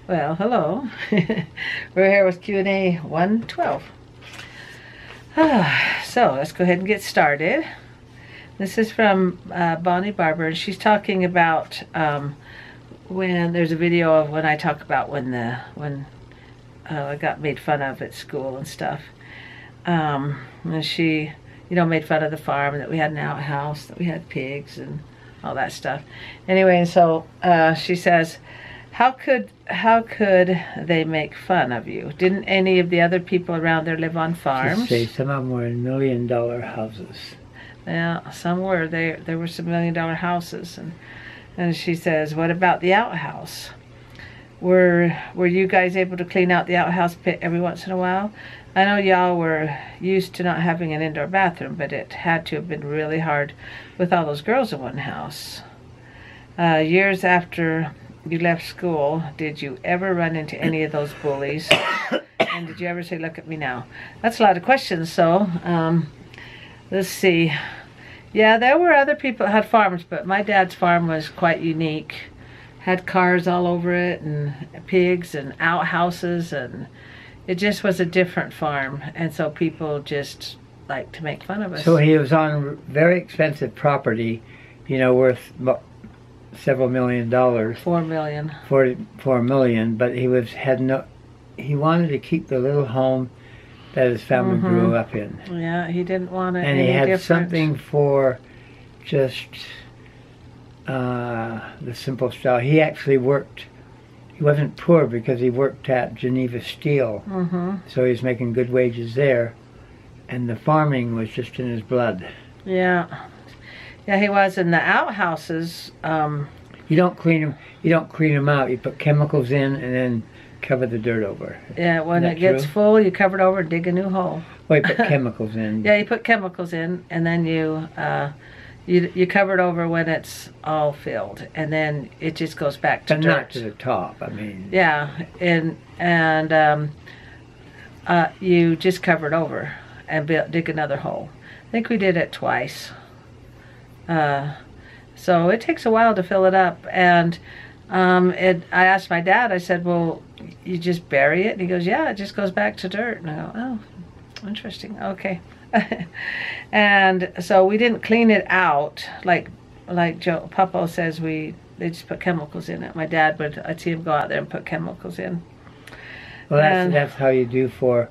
Well, hello. We're here with Q&A 112. So let's go ahead and get started. This is from Bonnie Barber, and she's talking about when there's a video of when I talk about when I got made fun of at school and stuff. And she, made fun of the farm, that we had an outhouse, that we had pigs and all that stuff. Anyway, and so she says, how could they make fun of you? Didn't any of the other people around there live on farms? Just say some of them were $1 million houses. Yeah, some were. There were some $1 million houses, and she says, what about the outhouse? Were you guys able to clean out the outhouse pit every once in a while? I know y'all were used to not having an indoor bathroom, but it had to have been really hard with all those girls in one house. Years after you left school, did you ever run into any of those bullies? And did you ever say, look at me now? That's a lot of questions, so let's see. Yeah, there were other people that had farms, but my dad's farm was quite unique. Had cars all over it, and pigs, and outhouses, and it just was a different farm, and so people just like to make fun of us. So he was on very expensive property, worth several $1 million. $4 million. $4 million, but he wanted to keep the little home that his family grew up in. Yeah, he didn't want it. And he had something for just the simple style. He actually worked. He wasn't poor because he worked at Geneva Steel, so he was making good wages there, and the farming was just in his blood. Yeah, he was. In the outhouses, you don't clean them. You don't clean them out. You put chemicals in and then cover the dirt over. Yeah, when it gets full, you cover it over and dig a new hole. Well, you put chemicals in. Yeah, you put chemicals in, and then you cover it over when it's all filled, and then it just goes back to dirt. But not to the top, I mean. Yeah, and you just cover it over and dig another hole. I think we did it twice. So it takes a while to fill it up, and I asked my dad, I said, well, you just bury it? And he goes, yeah, it just goes back to dirt. And I go, oh, interesting, okay. And so we didn't clean it out like Joe Papa says. They just put chemicals in it. My dad I'd see him go out there and put chemicals in. Well, that's how you do for,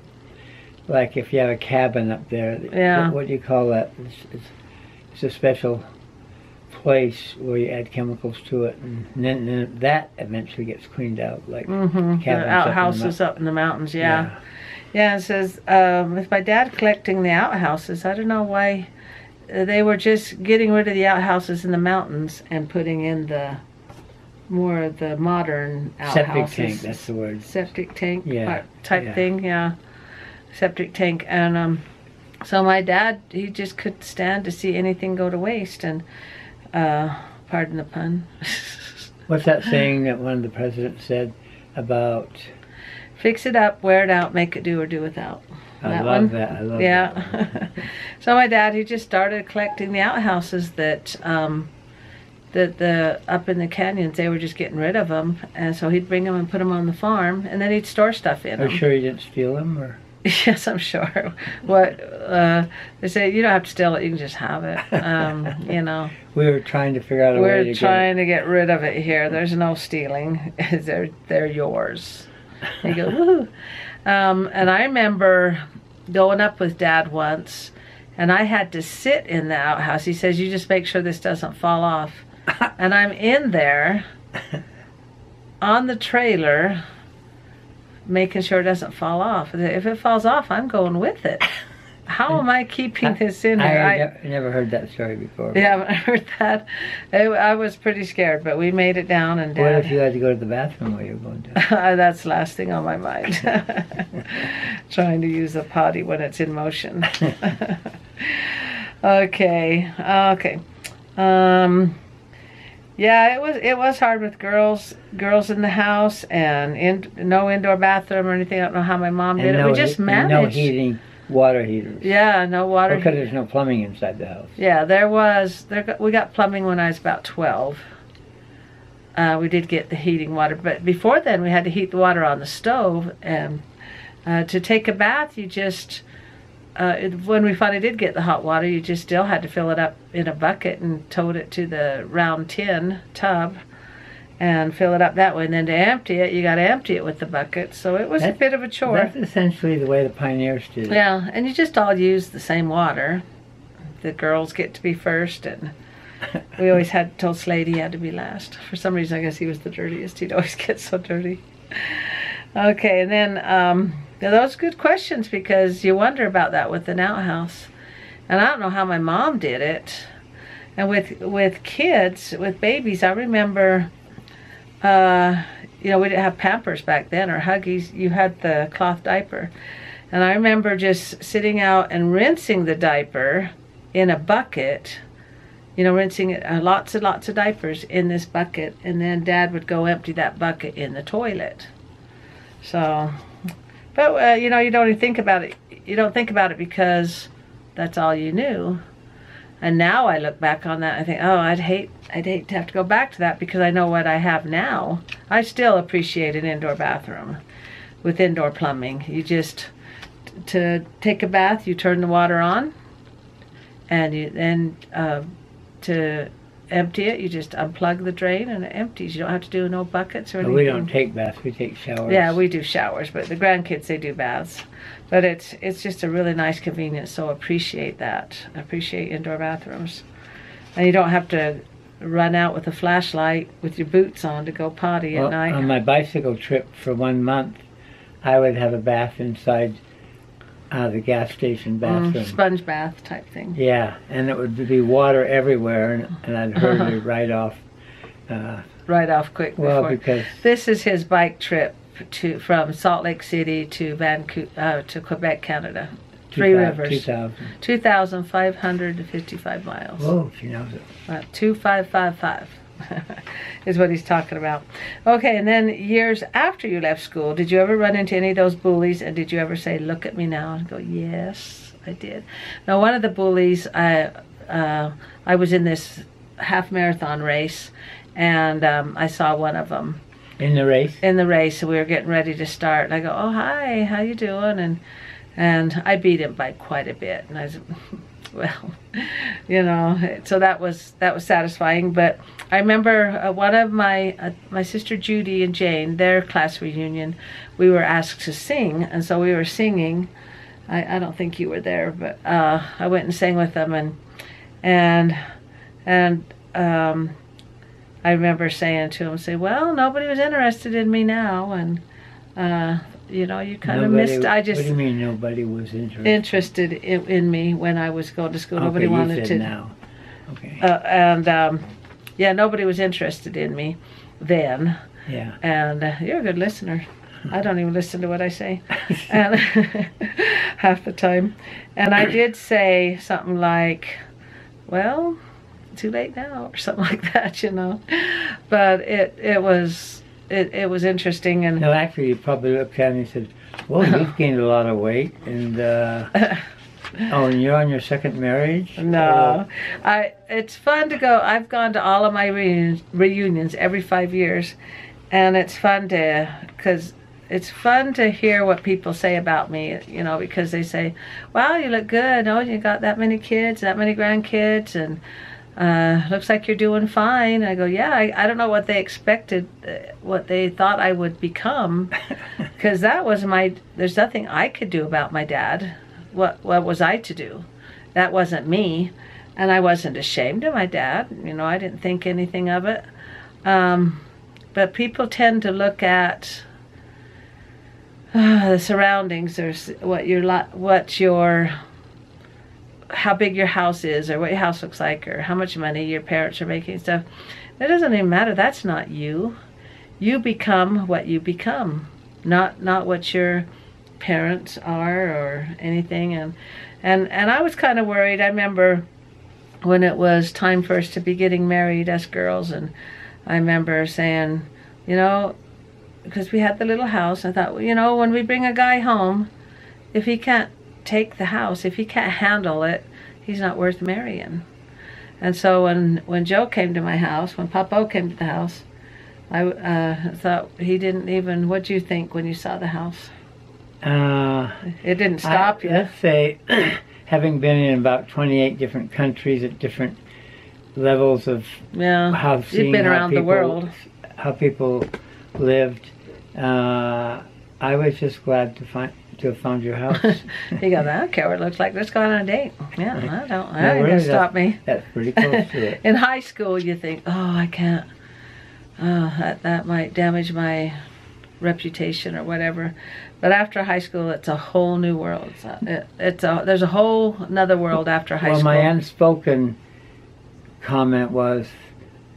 like, if you have a cabin up there. Yeah. What do you call that? It's a special place where you add chemicals to it, and then that eventually gets cleaned out, like the outhouses up in the mountains. Yeah. Yeah, it says, with my dad collecting the outhouses, I don't know why they were just getting rid of the outhouses in the mountains and putting in more of the modern outhouses. Septic tank, that's the word. Septic tank type thing, yeah. Septic tank. And so my dad, he just couldn't stand to see anything go to waste, and pardon the pun. What's that saying that one of the presidents said about... Fix it up, wear it out, make it do or do without. I love that. Yeah. So my dad, he just started collecting the outhouses that up in the canyons, they were just getting rid of them, and so he'd bring them and put them on the farm, and then he'd store stuff in them. Are you sure you didn't steal them, or? Yes, I'm sure. They say you don't have to steal it; you can just have it. We were trying to figure out a way to get it. We're trying to get rid of it here. There's no stealing. They're yours. You go, woo. And I remember going up with Dad once, and I had to sit in the outhouse. He says, you just make sure this doesn't fall off. And I'm in there on the trailer making sure it doesn't fall off. If it falls off, I'm going with it. How am I keeping this in here? I never heard that story before. Yeah, I haven't heard that. I was pretty scared, but we made it down. And what if you had to go to the bathroom while you were going to? That's the last thing on my mind. Trying to use the potty when it's in motion. Okay. Yeah, it was hard with girls in the house, and no indoor bathroom or anything. I don't know how my mom did it. We just managed. No heating. Water heaters. Yeah, no water. Because there's no plumbing inside the house. Yeah, we got plumbing when I was about 12. we did get the heating water. But before then, we had to heat the water on the stove. And to take a bath, you just, when we finally did get the hot water, you just still had to fill it up in a bucket and tote it to the round tin tub and fill it up that way. And then to empty it, you got to empty it with the bucket. So it was a bit of a chore. That's essentially the way the pioneers did it. Yeah, and you just all use the same water. The girls get to be first, and we always had told Slade he had to be last. For some reason, I guess he was the dirtiest. He'd always get so dirty. Okay, and then those are good questions, because you wonder about that with an outhouse. And I don't know how my mom did it. And with kids, with babies, I remember, you know, we didn't have Pampers back then or Huggies. You had the cloth diaper. And I remember just sitting out and rinsing the diaper in a bucket, you know, rinsing it, lots and lots of diapers in this bucket, and then Dad would go empty that bucket in the toilet. So, but you know, you don't even think about it. You don't think about it because that's all you knew. And now I look back on that, I think, oh, I'd hate to have to go back to that, because I know what I have now. I still appreciate an indoor bathroom with indoor plumbing. You just, to take a bath, you turn the water on, and you then to empty it, you just unplug the drain and it empties. You don't have to do no buckets or anything. We don't take baths, we take showers. Yeah, we do showers, but the grandkids, they do baths. But it's just a really nice convenience, so appreciate that. Appreciate indoor bathrooms. And you don't have to run out with a flashlight with your boots on to go potty at night. On my bicycle trip for 1 month, I would have a bath inside the gas station bathroom. Sponge bath type thing. Yeah, and it would be water everywhere, and I'd hurry right off. Right off quick. Well, before. because This is his bike trip from Salt Lake City to Vancouver, to Quebec, Canada. Three Rivers. 2,555 miles. Whoa, she knows it. 2,555 is what he's talking about. Okay, and then years after you left school, did you ever run into any of those bullies, and did you ever say, look at me now, and go, yes, I did? Now, one of the bullies, I was in this half marathon race, and I saw one of them. In the race? In the race, and we were getting ready to start, and I go, oh, hi, how you doing? And I beat him by quite a bit, and I was, well, you know, so that was satisfying. But I remember one of my sister Judy and Jane, their class reunion, we were asked to sing, and so we were singing. I don't think you were there, but I went and sang with them, and I remember saying to him, say, well, nobody was interested in me now, and you know, you kind of missed. What do you mean nobody was interested? Interested in me when I was going to school. Okay, Nobody wanted you said to. Now. Okay. Yeah, nobody was interested in me then. Yeah. And you're a good listener. I don't even listen to what I say, and half the time. And I did say something like, "Well, too late now," or something like that, you know. But it was interesting. And no, actually, you probably looked at me and said, "Well, you've gained a lot of weight," and oh, and you're on your second marriage? No, it's fun to go. I've gone to all of my reunions every 5 years, and it's fun to hear what people say about me, you know, because they say, wow, you look good. Oh, you got that many kids, that many grandkids, and looks like you're doing fine. And I go, yeah, I don't know what they expected, what they thought I would become, because that was there's nothing I could do about my dad. What was I to do? That wasn't me, and I wasn't ashamed of my dad. You know, I didn't think anything of it. But people tend to look at the surroundings, or how big your house is, or what your house looks like, or how much money your parents are making and stuff. That doesn't even matter. That's not you. You become what you become, not what your parents are or anything. And I was kind of worried. I remember when it was time for us to be getting married, us girls, and I remember saying, you know, because we had the little house, I thought, well, you know, when we bring a guy home, if he can't take the house, if he can't handle it, he's not worth marrying. And so when Joe came to my house, when Papa came to the house, I thought he didn't even. What'd you think when you saw the house? It didn't stop you. Let's say, having been in about 28 different countries at different levels of you've been around the world. How people lived. I was just glad to have found your house. You go, I don't care what it looks like. Let's go on a date. Yeah, that ain't gonna stop me. That's pretty close to it. In high school, you think, oh, I can't. Oh, that might damage my reputation or whatever. But after high school, it's a whole new world. There's a whole another world after high school. Well, my unspoken comment was,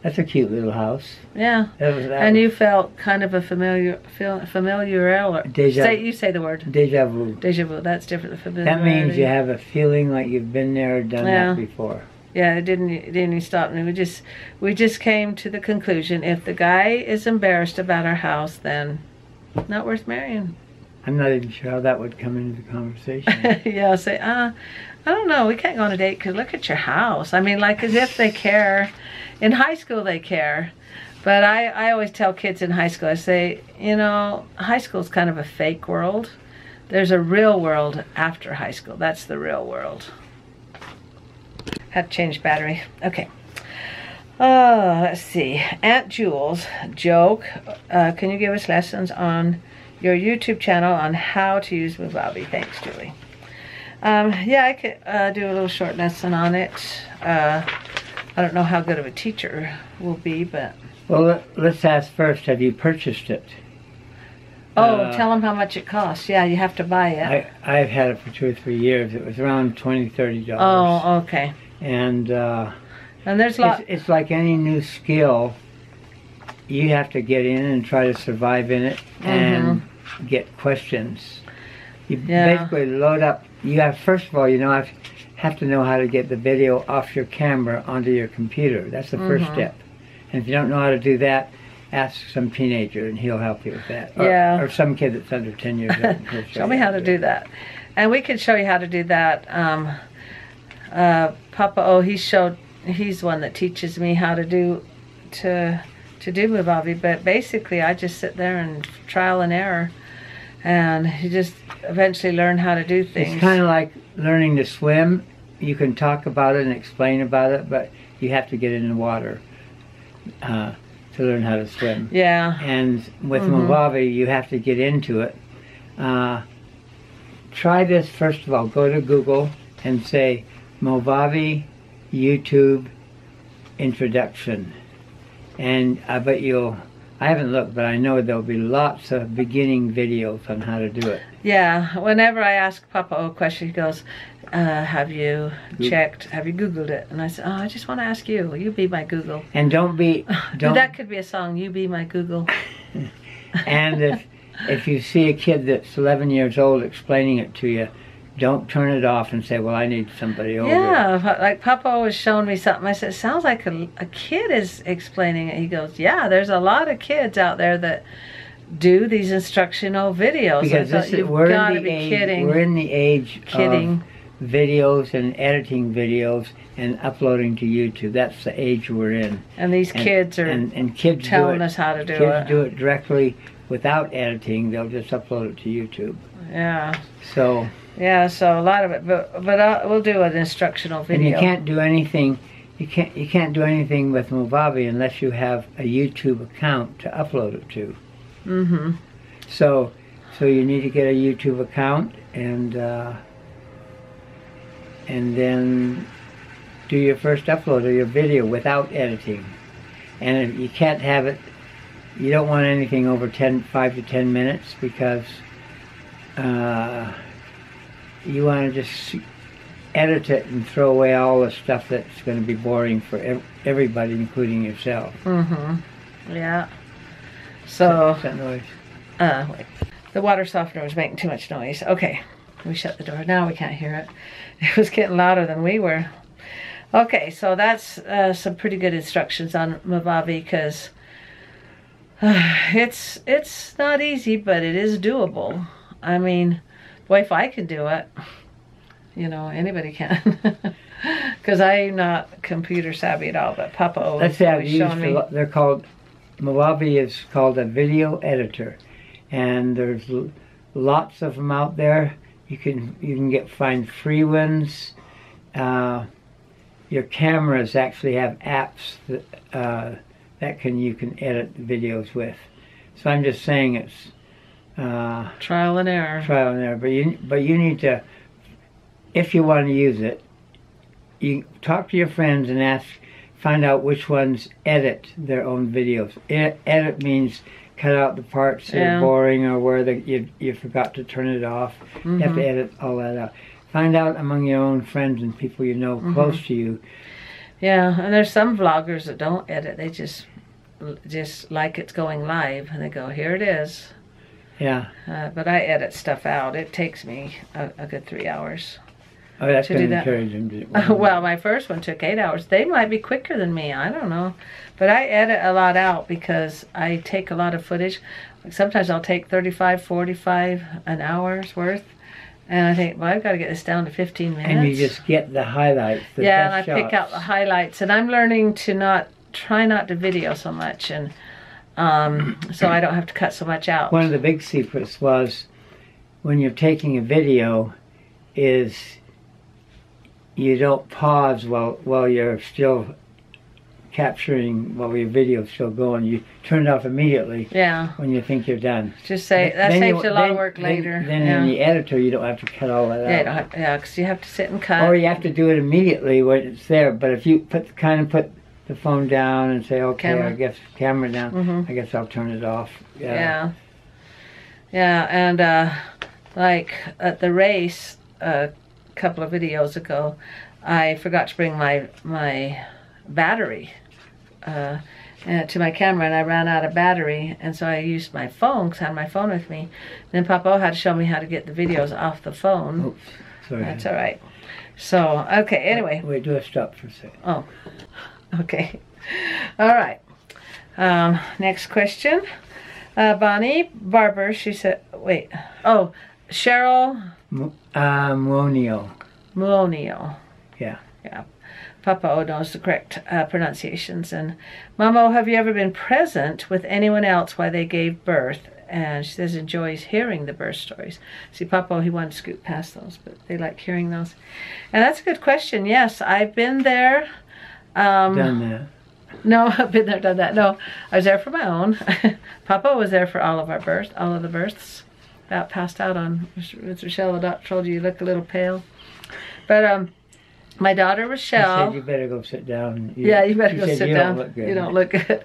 that's a cute little house. Yeah. And you felt kind of a familiar. You say the word. Deja vu. Deja vu. That's different than familiarity. That means you have a feeling like you've been there or done that before. Yeah, it didn't stop me. We just came to the conclusion, if the guy is embarrassed about our house, then not worth marrying. I'm not even sure how that would come into the conversation. Yeah, say, I don't know, we can't go on a date because look at your house. I mean, like, as if they care. In high school, they care. But I always tell kids in high school, I say, high school is kind of a fake world. There's a real world after high school. That's the real world. Had to change battery. Okay. Let's see. Aunt Jules, joke. Can you give us lessons on your YouTube channel on how to use Movavi? Thanks, Julie. Yeah, I could do a little short lesson on it. I don't know how good of a teacher will be, but... Well, let's ask first, have you purchased it? Oh, tell them how much it costs. Yeah, you have to buy it. I've had it for 2 or 3 years. It was around $20, $30. Oh, okay. And there's a lot... It's like any new skill. You have to get in and try to survive in it and get questions. You basically load up. You have, first of all, have to know how to get the video off your camera onto your computer. That's the first step. And if you don't know how to do that, ask some teenager and he'll help you with that. Or some kid that's under 10 years old. Show me how to do that. And we can show you how to do that. Papa he's one that teaches me how to do Movavi, but basically I just sit there and trial and error, and you just eventually learn how to do things. It's kind of like learning to swim. You can talk about it and explain about it, but you have to get in the water to learn how to swim. Yeah. And with Movavi, you have to get into it. Try this first of all. Go to Google and say Movavi YouTube introduction. And I bet I haven't looked, but I know there'll be lots of beginning videos on how to do it. Yeah, whenever I ask Papa a question, he goes, have you Googled it? And I said, I just want to ask you. You be my Google. And that could be a song, you be my Google. And if you see a kid that's 11 years old explaining it to you, don't turn it off and say, well, I need somebody older. Yeah, like Papa was showing me something. I said, it sounds like a kid is explaining it. He goes, yeah, there's a lot of kids out there that do these instructional videos. Because we're in the age of videos and editing videos and uploading to YouTube. That's the age we're in. And these kids are kids telling us how to do it. Kids do it directly without editing. They'll just upload it to YouTube. Yeah. So... Yeah, so a lot of it, but we'll do an instructional video. And you can't do anything. You can't do anything with Movavi unless you have a YouTube account to upload it to. So you need to get a YouTube account and then do your first upload of your video without editing. And if you can't have it, you don't want anything over 5 to 10 minutes because. You want to just edit it and throw away all the stuff that's going to be boring for everybody, including yourself. Yeah. So... What's that noise? Wait. The water softener was making too much noise. Okay. We shut the door. Now we can't hear it. It was getting louder than we were. Okay, so that's some pretty good instructions on Movavi because it's not easy, but it is doable. I mean... Boy, if I can do it, anybody can. Because I'm not computer savvy at all, but Papa always showing me. They're called Movavi is called a video editor, and there's lots of them out there. You can find free ones. Your cameras actually have apps that you can edit videos with. So I'm just saying it's trial and error. Trial and error. But you need to, if you want to use it, you talk to your friends and find out which ones edit their own videos. Edit means cut out the parts that are boring or where you forgot to turn it off. You have to edit all that out. Find out among your own friends and people you know close to you. Yeah, and there's some vloggers that don't edit. They just like it's going live, and they go, here it is. Yeah. But I edit stuff out. It takes me a good 3 hours. Oh, that's to do that. Well, my first one took 8 hours. They might be quicker than me. I don't know. But I edit a lot out because I take a lot of footage. Sometimes I'll take 35, 45, an hour's worth. And I think, well, I've got to get this down to 15 minutes. And you just get the highlights. Yeah, and I pick out the highlights. And I'm learning to try not to video so much. And so I don't have to cut so much out. One of the big secrets was when you're taking a video is you don't pause while you're still capturing, while your video's still going. You turn it off immediately when you think you're done. Just say, that saves you a lot of work later. Then in the editor you don't have to cut all that out. Yeah, because you have to sit and cut. Or you have to do it immediately when it's there. But if you put the phone down and say, okay, I guess camera down, I guess I'll turn it off. Yeah, and like at the race a couple of videos ago, I forgot to bring my battery to my camera, and I ran out of battery, and so I used my phone because I had my phone with me. Then Papa had to show me how to get the videos off the phone. Oops, sorry. That's all right. So, okay, anyway. Wait, do a stop for a second. Oh, okay. All right. Next question. Bonnie Barber, she said, wait. Oh, Cheryl Muonio. Yeah. Papa knows the correct pronunciations. And Momma, have you ever been present with anyone else while they gave birth? And she says enjoys hearing the birth stories. See, Papa, he wanted to scoot past those, but they like hearing those. And that's a good question. Yes, I've been there. Done that. No, I've been there, done that. No, I was there for my own. Papa was there for all of the births. About passed out on, with Rochelle, the doctor told you look a little pale. But my daughter Rochelle. She said you better go sit down. You better go sit down. You don't look good.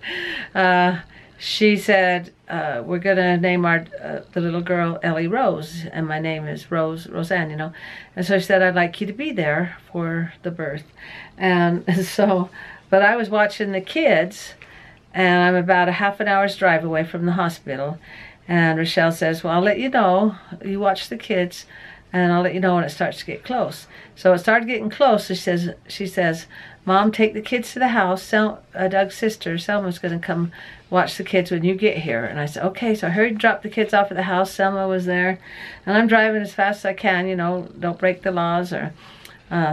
She said we're gonna name the little girl Ellie Rose, and my name is Roseanne, you know. And so she said I'd like you to be there for the birth, and so. But I was watching the kids, and I'm about a half an hour's drive away from the hospital. And Rochelle says, well, I'll let you know. You watch the kids, and I'll let you know when it starts to get close. So it started getting close. She says, Mom, take the kids to the house. Doug's sister, Selma's going to come watch the kids when you get here. And I said, okay. So I hurried to drop the kids off at the house. Selma was there. And I'm driving as fast as I can, you know, don't break the laws or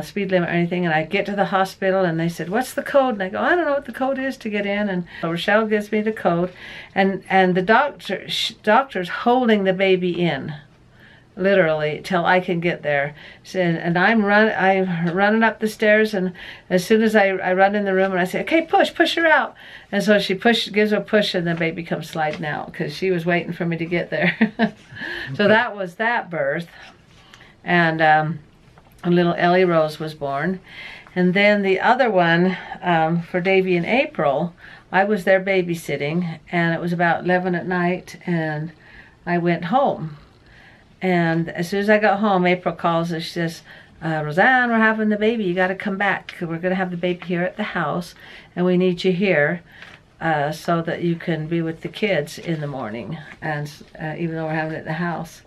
speed limit or anything. And I get to the hospital, and they said, what's the code? And I go, I don't know what the code is to get in. And so Rochelle gives me the code, and the doctor's holding the baby in, literally, till I can get there. And I'm running up the stairs, and as soon as I run in the room, and I say, okay, push her out. And so she gives her a push, and the baby comes sliding out because she was waiting for me to get there. So that was that birth. And little Ellie Rose was born. And then the other one, for Davy and April, I was there babysitting, and it was about 11 at night, and I went home. And as soon as I got home, April calls and she says, Roseanne, we're having the baby. You got to come back. We're going to have the baby here at the house, and we need you here so that you can be with the kids in the morning, and even though we're having it at the house.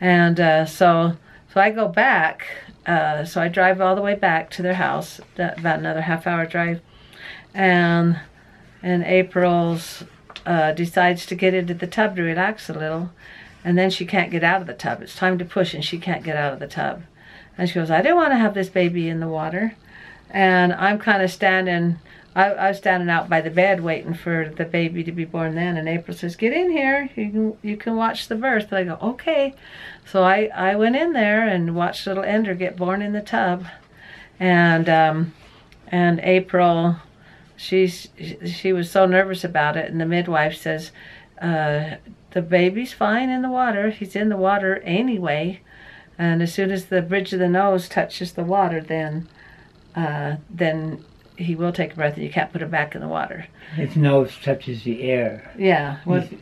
And so I go back. So I drive all the way back to their house, about another half-hour drive, and April's decides to get into the tub to relax a little, and then she can't get out of the tub. It's time to push, and she can't get out of the tub. And she goes, I didn't want to have this baby in the water. And I'm kind of standing I was standing out by the bed waiting for the baby to be born then, and April says, get in here, you can watch the birth. And I go, okay. So I went in there and watched little Ender get born in the tub. And April, she was so nervous about it, and the midwife says, the baby's fine in the water. He's in the water anyway. And as soon as the bridge of the nose touches the water, then he will take a breath, and you can't put him back in the water. His nose touches the air. Yeah.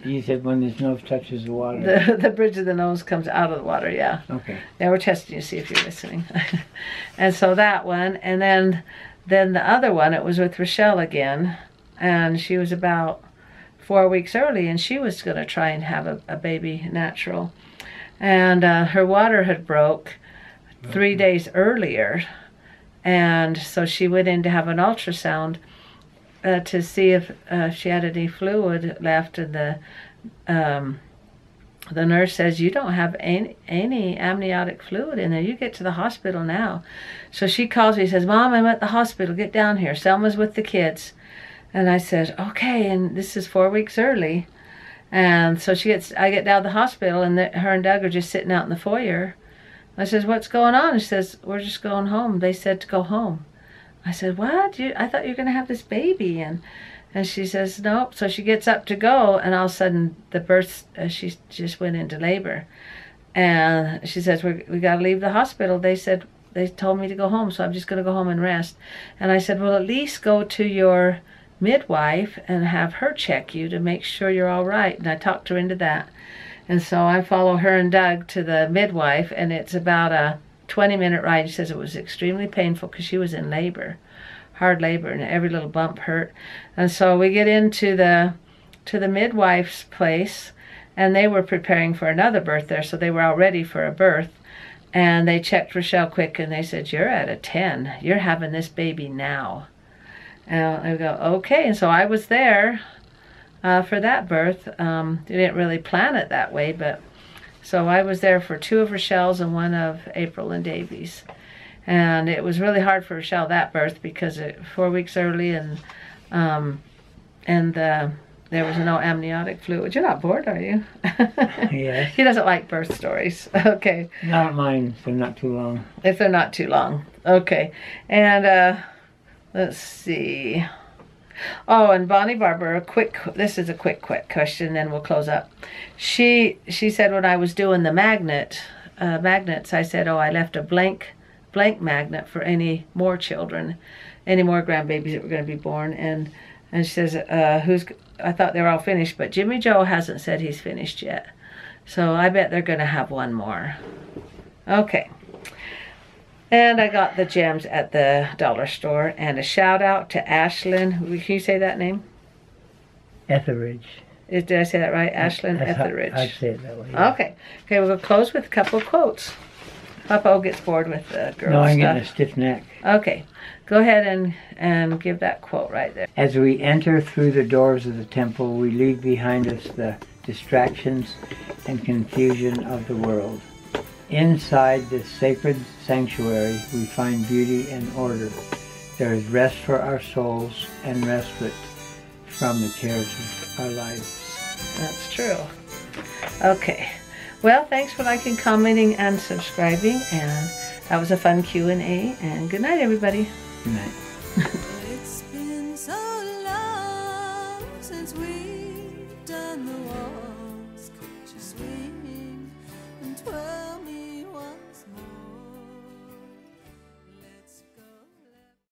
You said when his nose touches the water. The bridge of the nose comes out of the water, yeah. Okay. Yeah, we're testing you to see if you're listening. And so that one, and then the other one, it was with Rochelle again, and she was about 4 weeks early, and she was going to try and have a baby natural. And her water had broke 3 days earlier, and so she went in to have an ultrasound to see if she had any fluid left, and the nurse says, you don't have any amniotic fluid in there. You get to the hospital now. So she calls me and says, Mom, I'm at the hospital. Get down here. Selma's with the kids. And I said, okay, and this is 4 weeks early. And so I get down to the hospital, and her and Doug are just sitting out in the foyer. I says, what's going on? And she says, we're just going home. They said to go home. I said, what? I thought you were going to have this baby. And she says, nope. So she gets up to go, and all of a sudden the birth, she just went into labor. And she says, we got to leave the hospital. They told me to go home, so I'm just going to go home and rest. And I said, well, at least go to your midwife and have her check you to make sure you're all right. And I talked her into that. And so I follow her and Doug to the midwife, and it's about a 20-minute ride. She says it was extremely painful because she was in labor, hard labor, and every little bump hurt. And so we get into the midwife's place, and they were preparing for another birth there, so they were all ready for a birth. And they checked Rochelle quick, and they said, you're at a 10. You're having this baby now. And I go, okay. And so I was there for that birth. They didn't really plan it that way, but so I was there for 2 of Rochelle's and 1 of April and Davy's. And it was really hard for Rochelle, that birth, because 4 weeks early, and there was no amniotic fluid. You're not bored, are you? Yes. He doesn't like birth stories. Okay. Not mine, if they're not too long. If they're not too long. Okay. And let's see. Oh, and Bonnie Barber, this is a quick question, then we'll close up. She said when I was doing the magnets, I said, oh, I left a blank magnet for any more children, any more grandbabies that were going to be born. And she says, I thought they were all finished, but Jimmy Joe hasn't said he's finished yet. So I bet they're going to have 1 more. Okay. And I got the gems at the dollar store. And a shout out to Ashlyn. Can you say that name? Etheridge. Did I say that right? Ashlyn Etheridge. I'd say it that way. Yeah. Okay. Okay, we'll close with a couple of quotes. Papa gets bored with the girl No, I'm stuff. getting a stiff neck. Okay. Go ahead and give that quote right there. As we enter through the doors of the temple, we leave behind us the distractions and confusion of the world. Inside this sacred sanctuary, we find beauty and order. There is rest for our souls and respite from the cares of our lives. That's true. Okay. Well, thanks for liking, commenting, and subscribing. And that was a fun Q&A. And good night, everybody. Good night. It's been so long since we've done the walk.